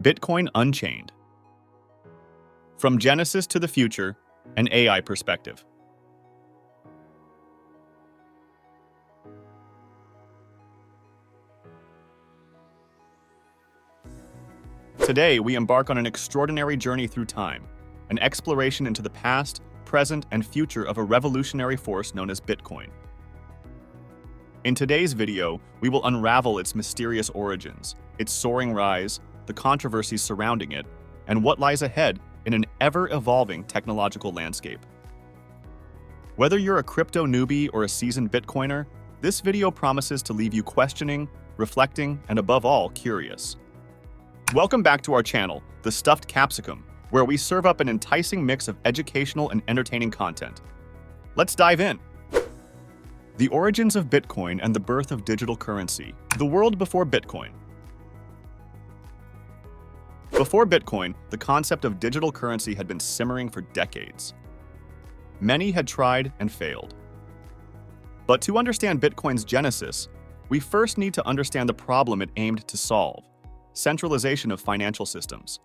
Bitcoin Unchained. From Genesis to the Future, an AI perspective. Today, we embark on an extraordinary journey through time, an exploration into the past, present, and future of a revolutionary force known as Bitcoin. In today's video, we will unravel its mysterious origins, its soaring rise, the controversies surrounding it, and what lies ahead in an ever-evolving technological landscape. Whether you're a crypto newbie or a seasoned Bitcoiner, this video promises to leave you questioning, reflecting, and above all, curious. Welcome back to our channel, The Stuffed Capsicum, where we serve up an enticing mix of educational and entertaining content. Let's dive in. The origins of Bitcoin and the birth of digital currency. The world before Bitcoin. Before Bitcoin, the concept of digital currency had been simmering for decades. Many had tried and failed. But to understand Bitcoin's genesis, we first need to understand the problem it aimed to solve: centralization of financial systems.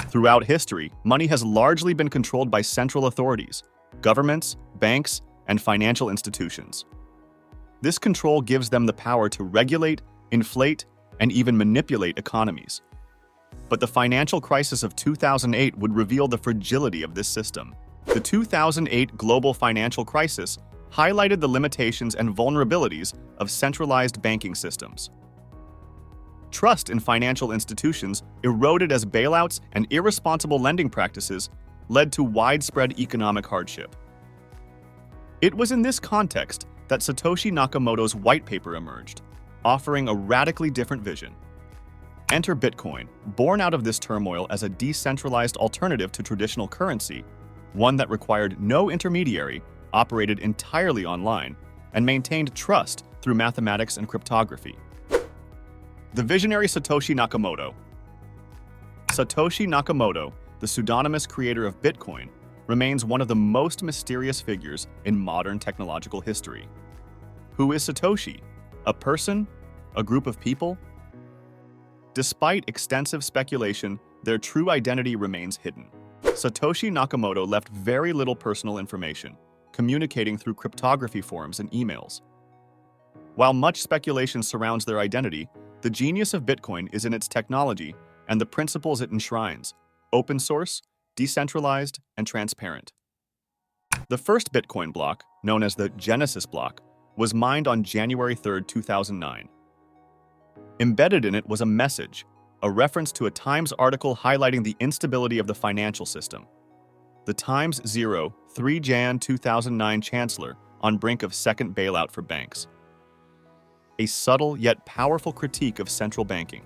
Throughout history, money has largely been controlled by central authorities, governments, banks, and financial institutions. This control gives them the power to regulate, inflate, and even manipulate economies. But the financial crisis of 2008 would reveal the fragility of this system. The 2008 global financial crisis highlighted the limitations and vulnerabilities of centralized banking systems. Trust in financial institutions eroded as bailouts and irresponsible lending practices led to widespread economic hardship. It was in this context that Satoshi Nakamoto's white paper emerged, offering a radically different vision. Enter Bitcoin, born out of this turmoil as a decentralized alternative to traditional currency, one that required no intermediary, operated entirely online, and maintained trust through mathematics and cryptography. The visionary Satoshi Nakamoto. Satoshi Nakamoto, the pseudonymous creator of Bitcoin, remains one of the most mysterious figures in modern technological history. Who is Satoshi? A person? A group of people? Despite extensive speculation, their true identity remains hidden. Satoshi Nakamoto left very little personal information, communicating through cryptography forums and emails. While much speculation surrounds their identity, the genius of Bitcoin is in its technology and the principles it enshrines: open source, decentralized, and transparent. The first Bitcoin block, known as the Genesis block, was mined on January 3, 2009. Embedded in it was a message, a reference to a Times article highlighting the instability of the financial system. The Times 3 Jan 2009 Chancellor on brink of second bailout for banks. A subtle yet powerful critique of central banking.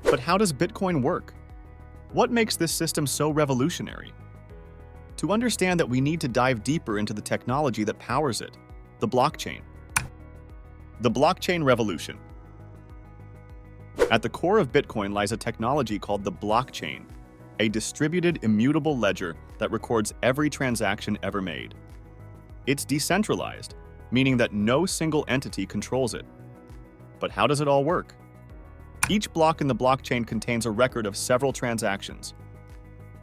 But how does Bitcoin work? What makes this system so revolutionary? To understand that, we need to dive deeper into the technology that powers it, the blockchain. The blockchain revolution. At the core of Bitcoin lies a technology called the blockchain, a distributed, immutable ledger that records every transaction ever made. It's decentralized, meaning that no single entity controls it. But how does it all work? Each block in the blockchain contains a record of several transactions.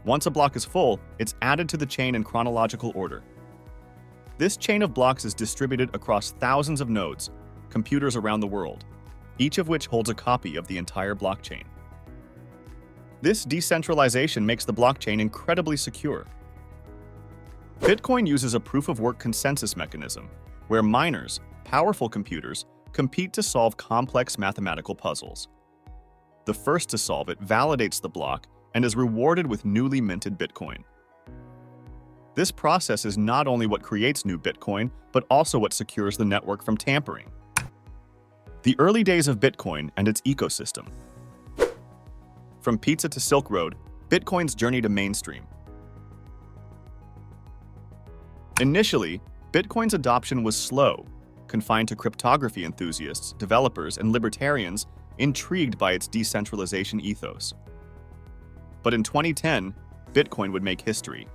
Once a block is full, it's added to the chain in chronological order. This chain of blocks is distributed across thousands of nodes, computers around the world, each of which holds a copy of the entire blockchain. This decentralization makes the blockchain incredibly secure. Bitcoin uses a proof-of-work consensus mechanism, where miners, powerful computers, compete to solve complex mathematical puzzles. The first to solve it validates the block and is rewarded with newly minted Bitcoin. This process is not only what creates new Bitcoin, but also what secures the network from tampering. The early days of Bitcoin and its ecosystem. From pizza to Silk Road, Bitcoin's journey to mainstream. Initially, Bitcoin's adoption was slow, confined to cryptography enthusiasts, developers, and libertarians intrigued by its decentralization ethos. But in 2010, Bitcoin would make history.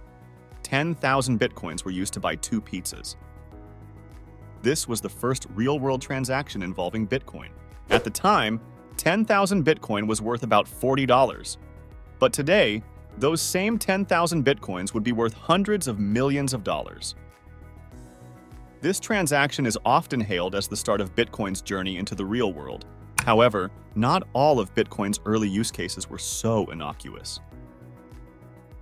10,000 Bitcoins were used to buy 2 pizzas. This was the first real-world transaction involving Bitcoin. At the time, 10,000 Bitcoin was worth about $40. But today, those same 10,000 Bitcoins would be worth hundreds of millions of dollars. This transaction is often hailed as the start of Bitcoin's journey into the real world. However, not all of Bitcoin's early use cases were so innocuous.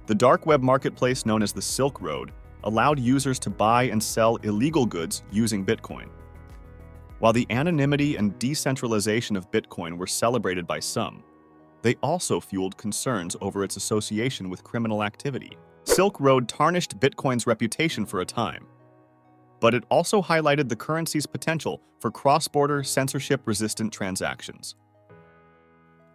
The dark web marketplace known as the Silk Road allowed users to buy and sell illegal goods using Bitcoin. While the anonymity and decentralization of Bitcoin were celebrated by some, they also fueled concerns over its association with criminal activity. Silk Road tarnished Bitcoin's reputation for a time, but it also highlighted the currency's potential for cross-border, censorship-resistant transactions.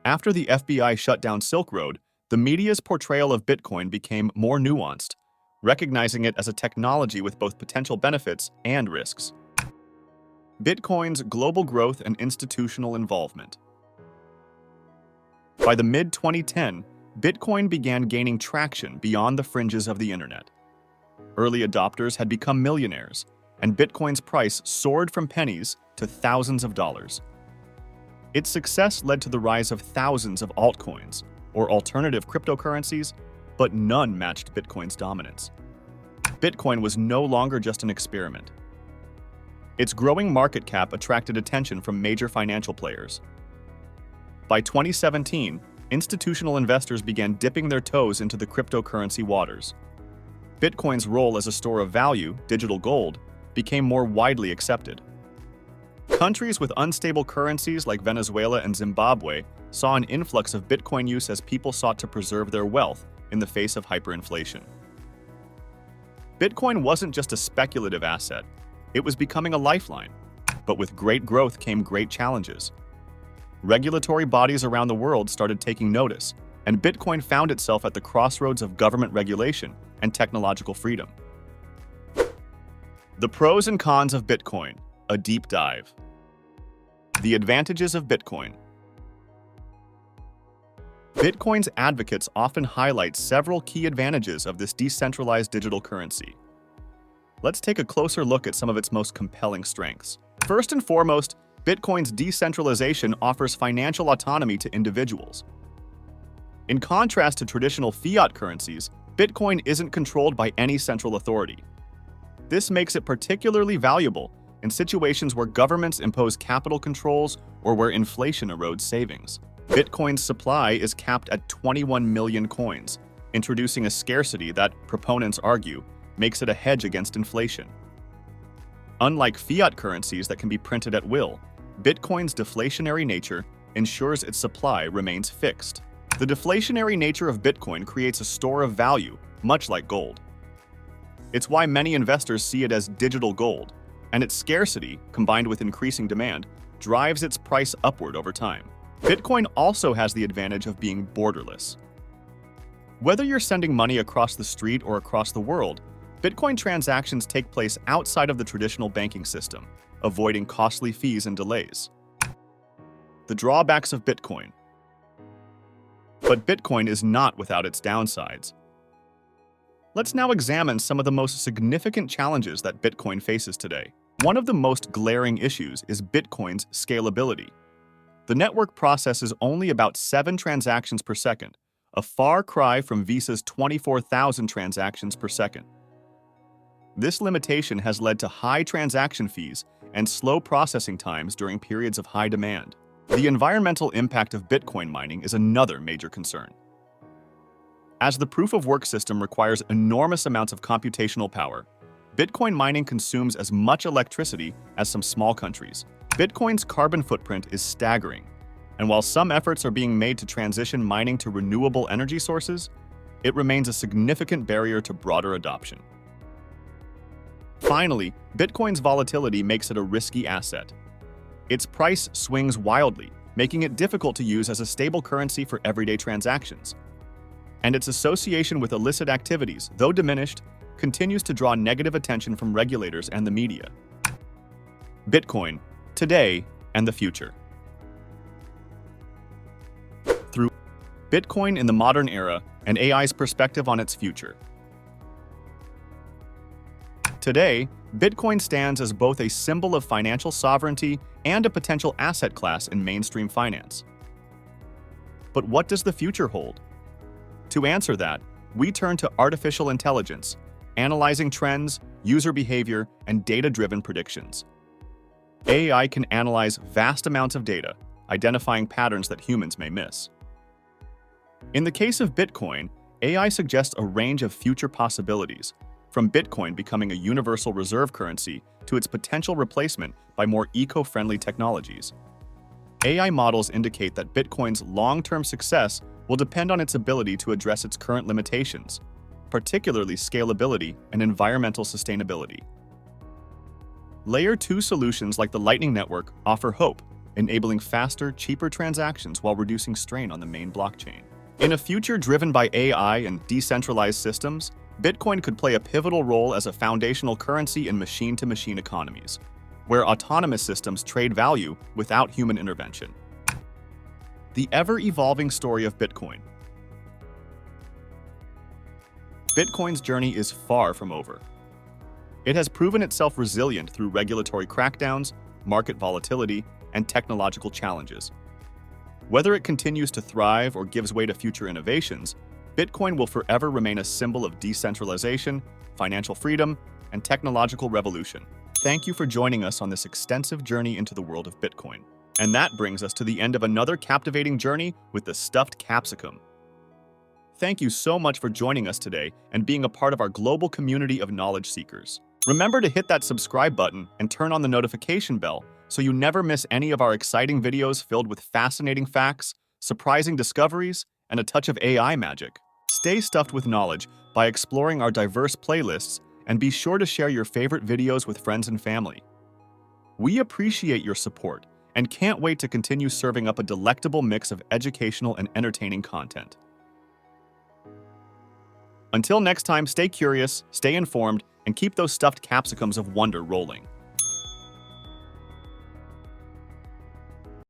After the FBI shut down Silk Road, the media's portrayal of Bitcoin became more nuanced, recognizing it as a technology with both potential benefits and risks. Bitcoin's global growth and institutional involvement. By the mid-2010, Bitcoin began gaining traction beyond the fringes of the internet. Early adopters had become millionaires, and Bitcoin's price soared from pennies to thousands of dollars. Its success led to the rise of thousands of altcoins, or alternative cryptocurrencies, but none matched Bitcoin's dominance. Bitcoin was no longer just an experiment. Its growing market cap attracted attention from major financial players. By 2017, institutional investors began dipping their toes into the cryptocurrency waters. Bitcoin's role as a store of value, digital gold, became more widely accepted. Countries with unstable currencies like Venezuela and Zimbabwe saw an influx of Bitcoin use as people sought to preserve their wealth in the face of hyperinflation. Bitcoin wasn't just a speculative asset, it was becoming a lifeline. But with great growth came great challenges. Regulatory bodies around the world started taking notice, and Bitcoin found itself at the crossroads of government regulation and technological freedom. The pros and cons of Bitcoin, a deep dive. The advantages of Bitcoin. Bitcoin's advocates often highlight several key advantages of this decentralized digital currency. Let's take a closer look at some of its most compelling strengths. First and foremost, Bitcoin's decentralization offers financial autonomy to individuals. In contrast to traditional fiat currencies, Bitcoin isn't controlled by any central authority. This makes it particularly valuable in situations where governments impose capital controls or where inflation erodes savings. Bitcoin's supply is capped at 21 million coins, introducing a scarcity that, proponents argue, makes it a hedge against inflation. Unlike fiat currencies that can be printed at will, Bitcoin's deflationary nature ensures its supply remains fixed. The deflationary nature of Bitcoin creates a store of value, much like gold. It's why many investors see it as digital gold, and its scarcity, combined with increasing demand, drives its price upward over time. Bitcoin also has the advantage of being borderless. Whether you're sending money across the street or across the world, Bitcoin transactions take place outside of the traditional banking system, avoiding costly fees and delays. The drawbacks of Bitcoin. But Bitcoin is not without its downsides. Let's now examine some of the most significant challenges that Bitcoin faces today. One of the most glaring issues is Bitcoin's scalability. The network processes only about 7 transactions per second, a far cry from Visa's 24,000 transactions per second. This limitation has led to high transaction fees and slow processing times during periods of high demand. The environmental impact of Bitcoin mining is another major concern. As the proof-of-work system requires enormous amounts of computational power, Bitcoin mining consumes as much electricity as some small countries. Bitcoin's carbon footprint is staggering, and while some efforts are being made to transition mining to renewable energy sources, it remains a significant barrier to broader adoption. Finally, Bitcoin's volatility makes it a risky asset. Its price swings wildly, making it difficult to use as a stable currency for everyday transactions. And its association with illicit activities, though diminished, continues to draw negative attention from regulators and the media. Bitcoin, today and the future. Through Bitcoin in the modern era and AI's perspective on its future. Today, Bitcoin stands as both a symbol of financial sovereignty and a potential asset class in mainstream finance. But what does the future hold? To answer that, we turn to artificial intelligence, analyzing trends, user behavior, and data-driven predictions. AI can analyze vast amounts of data, identifying patterns that humans may miss. In the case of Bitcoin, AI suggests a range of future possibilities, from Bitcoin becoming a universal reserve currency to its potential replacement by more eco-friendly technologies. AI models indicate that Bitcoin's long-term success will depend on its ability to address its current limitations, particularly scalability and environmental sustainability. Layer 2 solutions like the Lightning Network offer hope, enabling faster, cheaper transactions while reducing strain on the main blockchain. In a future driven by AI and decentralized systems, Bitcoin could play a pivotal role as a foundational currency in machine-to-machine economies, where autonomous systems trade value without human intervention. The ever-evolving story of Bitcoin. Bitcoin's journey is far from over. It has proven itself resilient through regulatory crackdowns, market volatility, and technological challenges. Whether it continues to thrive or gives way to future innovations, Bitcoin will forever remain a symbol of decentralization, financial freedom, and technological revolution. Thank you for joining us on this extensive journey into the world of Bitcoin. And that brings us to the end of another captivating journey with the stuffed capsicum. Thank you so much for joining us today and being a part of our global community of knowledge seekers. Remember to hit that subscribe button and turn on the notification bell so you never miss any of our exciting videos filled with fascinating facts, surprising discoveries, and a touch of AI magic. Stay stuffed with knowledge by exploring our diverse playlists, and be sure to share your favorite videos with friends and family. We appreciate your support and can't wait to continue serving up a delectable mix of educational and entertaining content. Until next time, stay curious, stay informed, and keep those stuffed capsicums of wonder rolling.